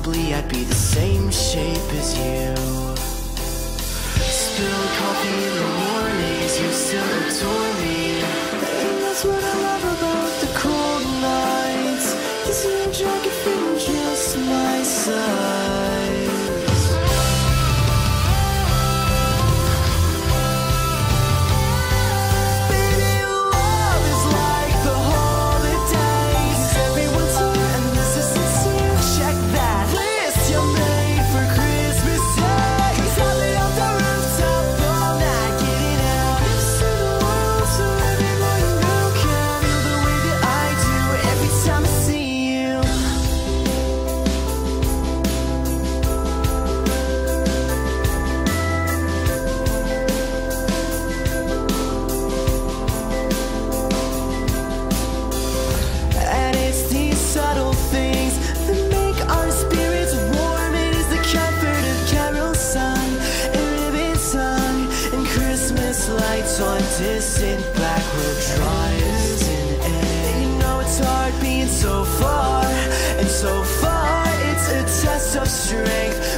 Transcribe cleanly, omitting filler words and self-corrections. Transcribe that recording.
probably I'd be the same shape as you. Spilled coffee in the mornings, you still adore me. And that's what I love about the cold nights, is you're drunk and feeling just my size. Lights on distant black road drives in air. You know it's hard being so far, and so far it's a test of strength.